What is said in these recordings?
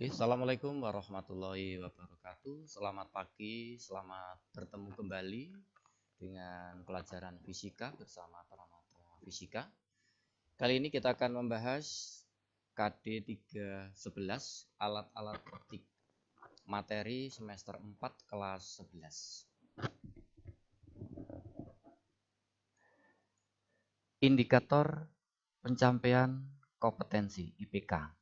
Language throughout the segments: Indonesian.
Assalamualaikum warahmatullahi wabarakatuh. Selamat pagi, selamat bertemu kembali dengan pelajaran fisika bersama Pramata Fisika. Kali ini kita akan membahas KD 311 alat-alat optik materi semester 4 kelas 11. Indikator pencapaian kompetensi IPK.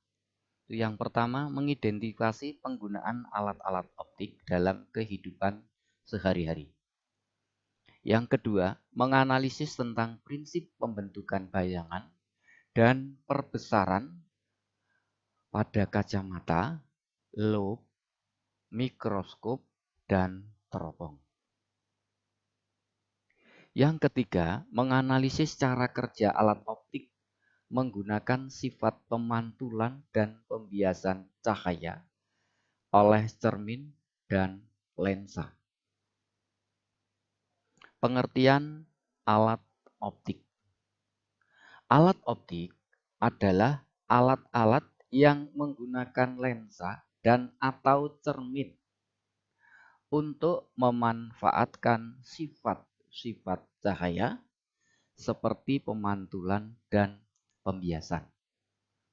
Yang pertama, mengidentifikasi penggunaan alat-alat optik dalam kehidupan sehari-hari. Yang kedua, menganalisis tentang prinsip pembentukan bayangan dan perbesaran pada kacamata, loop, mikroskop, dan teropong. Yang ketiga, menganalisis cara kerja alat optik menggunakan sifat pemantulan dan pembiasan cahaya oleh cermin dan lensa. Pengertian alat optik. Alat optik adalah alat-alat yang menggunakan lensa dan atau cermin untuk memanfaatkan sifat-sifat cahaya seperti pemantulan dan pembiasan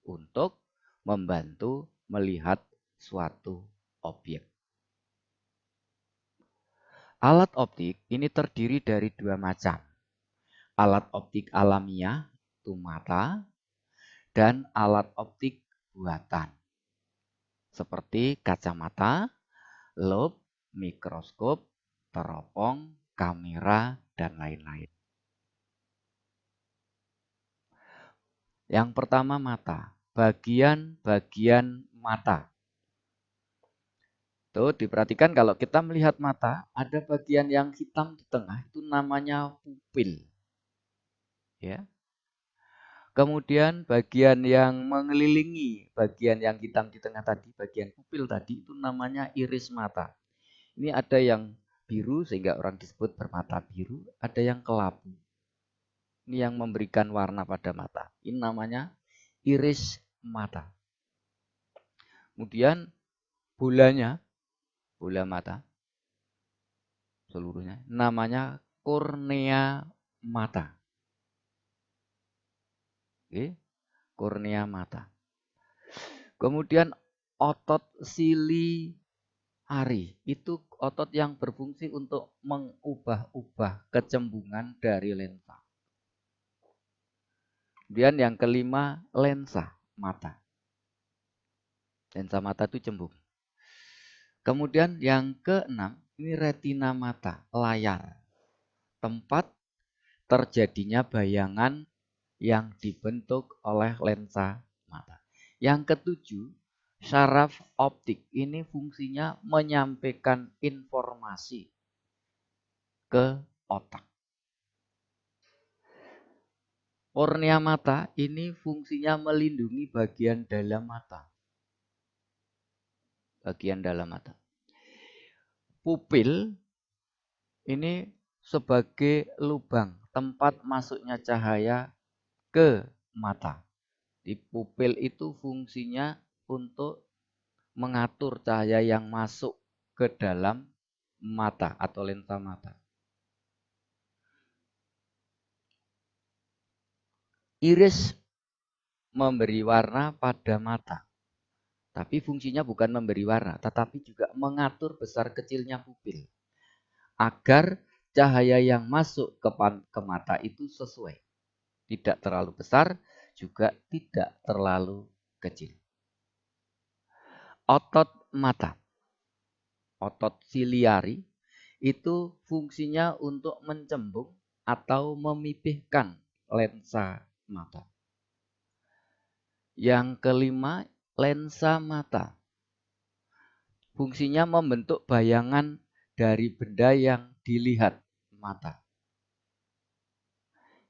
untuk membantu melihat suatu objek. Alat optik ini terdiri dari dua macam. Alat optik alamiah, itu mata, dan alat optik buatan. Seperti kacamata, loop, mikroskop, teropong, kamera, dan lain-lain. Yang pertama mata, bagian-bagian mata. Tuh, diperhatikan kalau kita melihat mata, ada bagian yang hitam di tengah, itu namanya pupil. Ya. Kemudian bagian yang mengelilingi bagian yang hitam di tengah tadi, bagian pupil tadi, itu namanya iris mata. Ini ada yang biru sehingga orang disebut bermata biru, ada yang kelabu. Ini yang memberikan warna pada mata. Ini namanya iris mata. Kemudian bola mata seluruhnya namanya kornea mata. Oke, kornea mata. Kemudian otot siliari itu otot yang berfungsi untuk mengubah-ubah kecembungan dari lensa. Kemudian yang kelima, lensa mata. Lensa mata itu cembung. Kemudian yang keenam, ini retina mata, layar. Tempat terjadinya bayangan yang dibentuk oleh lensa mata. Yang ketujuh, saraf optik. Ini fungsinya menyampaikan informasi ke otak. Kornea mata ini fungsinya melindungi bagian dalam mata. Bagian dalam mata. Pupil ini sebagai lubang tempat masuknya cahaya ke mata. Di pupil itu fungsinya untuk mengatur cahaya yang masuk ke dalam mata atau lensa mata. Iris memberi warna pada mata. Tapi fungsinya bukan memberi warna, tetapi juga mengatur besar kecilnya pupil. Agar cahaya yang masuk ke mata itu sesuai. Tidak terlalu besar, juga tidak terlalu kecil. Otot mata, otot siliari, itu fungsinya untuk mencembung atau memipihkan lensa mata. Yang kelima, lensa mata. Fungsinya membentuk bayangan dari benda yang dilihat mata.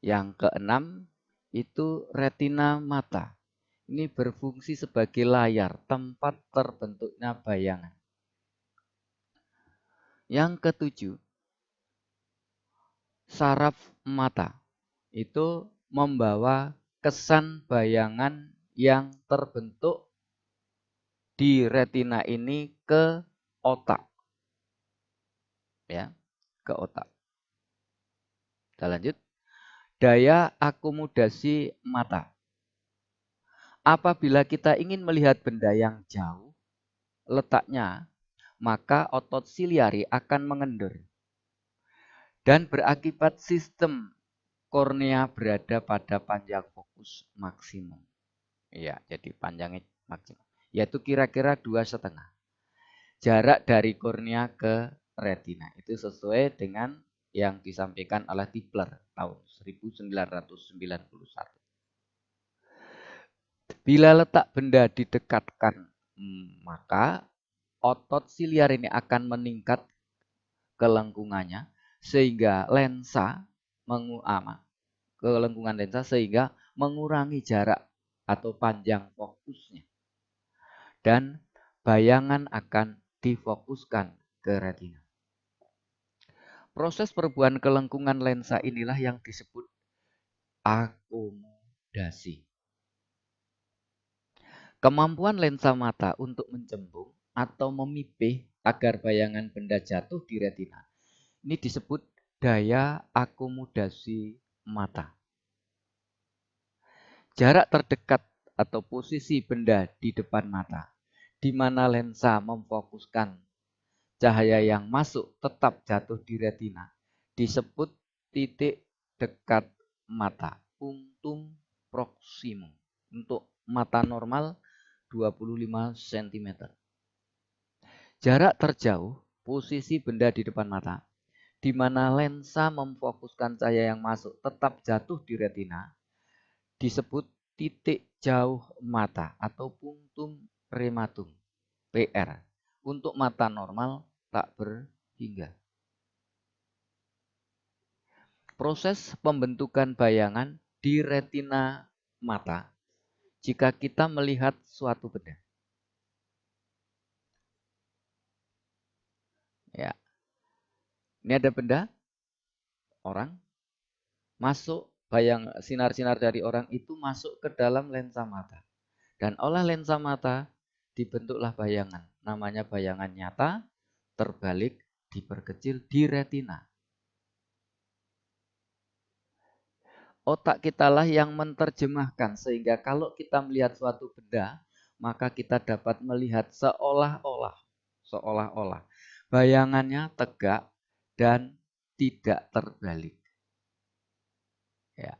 Yang keenam, itu retina mata. Ini berfungsi sebagai layar, tempat terbentuknya bayangan. Yang ketujuh, saraf mata. Itu membawa kesan bayangan yang terbentuk di retina ini ke otak. Ya, ke otak. Kita lanjut. Daya akomodasi mata. Apabila kita ingin melihat benda yang jauh letaknya, maka otot siliari akan mengendur dan berakibat sistem kornea berada pada panjang fokus maksimum. Ya, jadi panjangnya maksimum, yaitu kira-kira 2,5. Jarak dari kornea ke retina itu sesuai dengan yang disampaikan oleh Tipler tahun 1991. Bila letak benda didekatkan, maka otot siliar ini akan meningkat kelengkungannya sehingga lensa kelengkungan lensa sehingga mengurangi jarak atau panjang fokusnya. Dan bayangan akan difokuskan ke retina. Proses perubahan kelengkungan lensa inilah yang disebut akomodasi. Kemampuan lensa mata untuk mencembung atau memipih agar bayangan benda jatuh di retina ini disebut daya akomodasi mata. Jarak terdekat atau posisi benda di depan mata, di mana lensa memfokuskan cahaya yang masuk tetap jatuh di retina, disebut titik dekat mata, punctum proximum. Untuk mata normal 25 cm. Jarak terjauh, posisi benda di depan mata, di mana lensa memfokuskan cahaya yang masuk tetap jatuh di retina, disebut titik jauh mata atau punctum rematum, PR. Untuk mata normal tak berhingga. Proses pembentukan bayangan di retina mata jika kita melihat suatu benda. Ya. Ini ada benda, orang, masuk sinar-sinar dari orang itu masuk ke dalam lensa mata. Dan oleh lensa mata dibentuklah bayangan. Namanya bayangan nyata, terbalik, diperkecil di retina. Otak kitalah yang menerjemahkan sehingga kalau kita melihat suatu benda, maka kita dapat melihat seolah-olah bayangannya tegak dan tidak terbalik. Ya.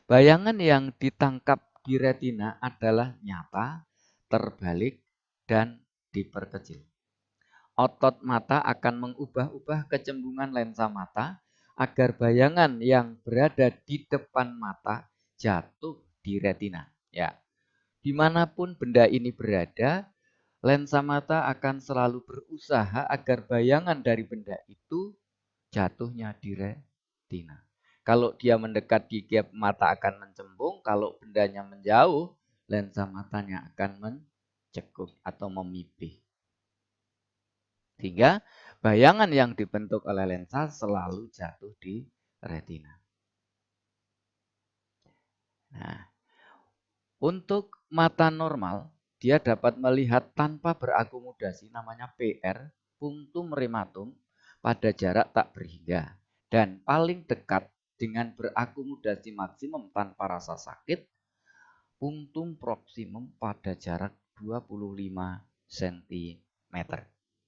Bayangan yang ditangkap di retina adalah nyata, terbalik, dan diperkecil. Otot mata akan mengubah-ubah kecembungan lensa mata agar bayangan yang berada di depan mata jatuh di retina. Ya, dimanapun benda ini berada, lensa mata akan selalu berusaha agar bayangan dari benda itu jatuhnya di retina. Kalau dia mendekat gigi mata akan mencembung, kalau bendanya menjauh, lensa matanya akan mencekuk atau memipih. Sehingga bayangan yang dibentuk oleh lensa selalu jatuh di retina. Nah, untuk mata normal, dia dapat melihat tanpa berakomodasi, namanya PR, punctum rematum, pada jarak tak berhingga. Dan paling dekat dengan berakomodasi maksimum tanpa rasa sakit, punctum proximum pada jarak 25 cm.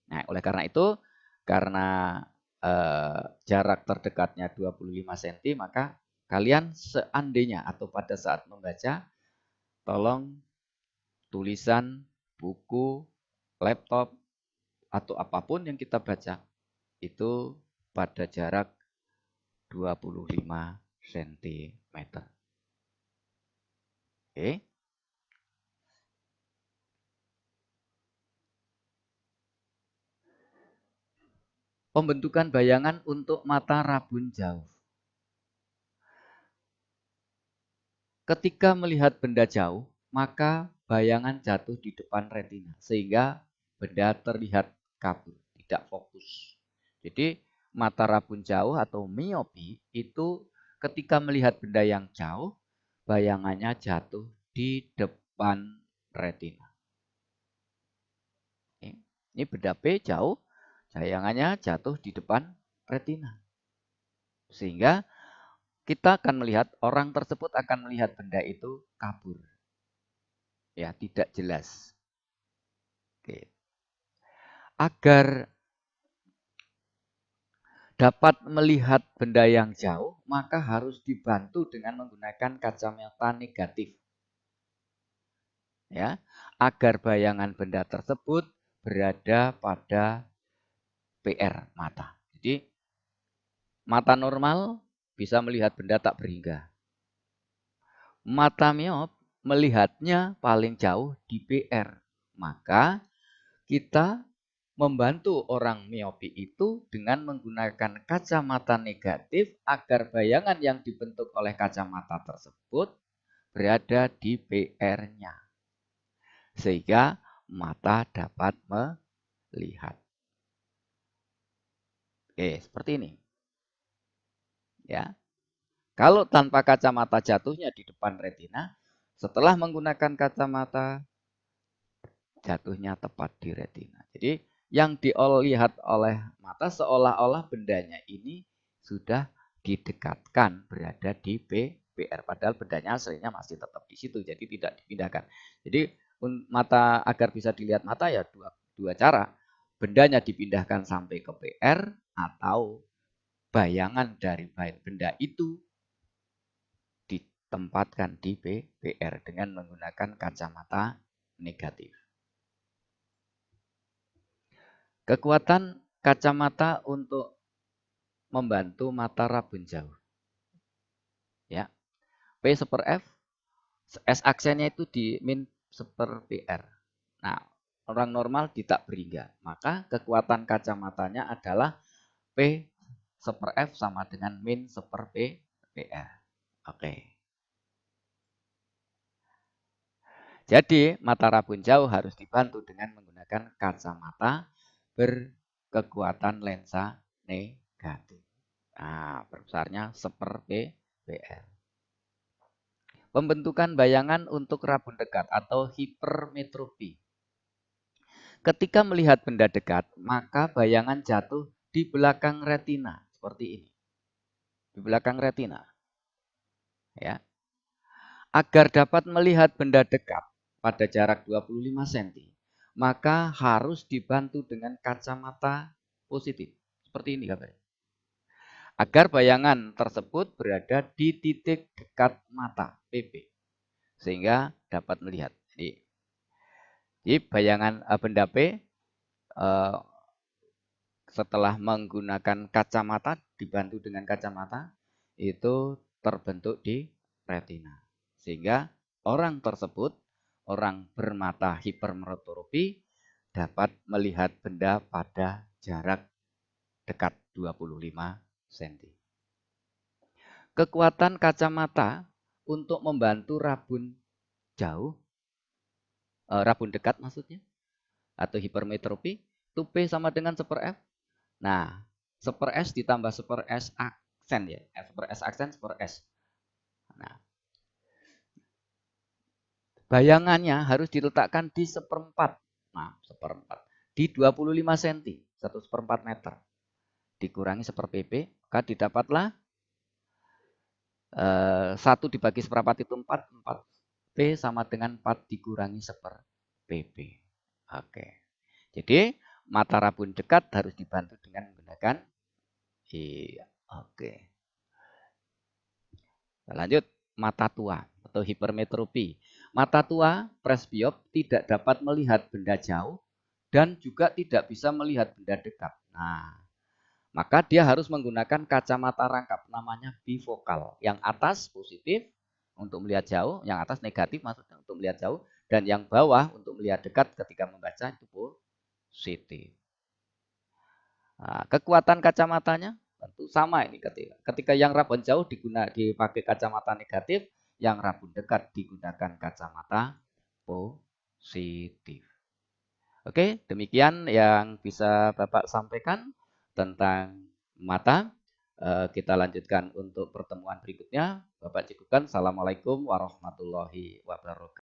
Nah, oleh karena itu, karena jarak terdekatnya 25 cm, maka kalian seandainya atau pada saat membaca, tolong tulisan, buku, laptop, atau apapun yang kita baca, itu pada jarak 25 cm. Oke. Pembentukan bayangan untuk mata rabun jauh. Ketika melihat benda jauh, maka bayangan jatuh di depan retina sehingga benda terlihat kabur, tidak fokus. Jadi mata rabun jauh atau miopi itu ketika melihat benda yang jauh, bayangannya jatuh di depan retina. Ini benda P jauh, bayangannya jatuh di depan retina. Sehingga kita akan melihat, orang tersebut akan melihat benda itu kabur. Ya, tidak jelas. Oke. Agar dapat melihat benda yang jauh, maka harus dibantu dengan menggunakan kacamata negatif. Ya, agar bayangan benda tersebut berada pada PR mata. Jadi mata normal bisa melihat benda tak berhingga. Mata miop melihatnya paling jauh di PR. Maka kita membantu orang miopi itu dengan menggunakan kacamata negatif agar bayangan yang dibentuk oleh kacamata tersebut berada di PR-nya. Sehingga mata dapat melihat. Oke, seperti ini. Ya. Kalau tanpa kacamata jatuhnya di depan retina, setelah menggunakan kacamata jatuhnya tepat di retina. Jadi yang dilihat oleh mata seolah-olah bendanya ini sudah didekatkan berada di PR, padahal bendanya aslinya masih tetap di situ, jadi tidak dipindahkan. Jadi mata agar bisa dilihat mata ya dua cara, bendanya dipindahkan sampai ke PR atau bayangan dari benda itu ditempatkan di PR dengan menggunakan kacamata negatif. Kekuatan kacamata untuk membantu mata rabun jauh. Ya. P super F, S aksennya itu di min super PR. Nah, orang normal tidak berhingga. Maka kekuatan kacamatanya adalah P super F sama dengan min super P PR. Oke. Jadi, mata rabun jauh harus dibantu dengan menggunakan kacamata berkekuatan lensa negatif. Nah, perbesarnya seper PR. Pembentukan bayangan untuk rabun dekat atau hipermetropi. Ketika melihat benda dekat, maka bayangan jatuh di belakang retina, seperti ini. Di belakang retina. Ya. Agar dapat melihat benda dekat pada jarak 25 cm, maka harus dibantu dengan kacamata positif. Seperti ini gambarnya. Agar bayangan tersebut berada di titik dekat mata, PP. Sehingga dapat melihat. Jadi bayangan benda P setelah menggunakan kacamata, dibantu dengan kacamata, itu terbentuk di retina. Sehingga orang tersebut, orang bermata hipermetropi, dapat melihat benda pada jarak dekat 25 cm. Kekuatan kacamata untuk membantu rabun jauh, rabun dekat maksudnya, atau hipermetropi, itu P sama dengan super F. Nah, super S ditambah super S aksen ya, super S aksen, super S. Nah, bayangannya harus diletakkan di seperempat. Nah, seperempat. Di 25 cm, 1/4 meter. Dikurangi seper PP, maka didapatlah 1 dibagi seperempat itu 4. 4 P sama dengan 4 dikurangi seper PP. Oke. Jadi, mata rabun dekat harus dibantu dengan menggunakan oke. Lanjut, mata tua atau hipermetropi. Mata tua, presbiop, tidak dapat melihat benda jauh dan juga tidak bisa melihat benda dekat. Nah, maka dia harus menggunakan kacamata rangkap, namanya bifokal. Yang atas positif untuk melihat jauh, yang atas negatif maksudnya untuk melihat jauh, dan yang bawah untuk melihat dekat ketika membaca itu positif. Nah, kekuatan kacamatanya tentu sama ini ketika yang rabun jauh dipakai kacamata negatif, yang rabun dekat digunakan kacamata positif. Oke, demikian yang bisa Bapak sampaikan tentang mata. Kita lanjutkan untuk pertemuan berikutnya. Bapak cukupkan. Assalamualaikum warahmatullahi wabarakatuh.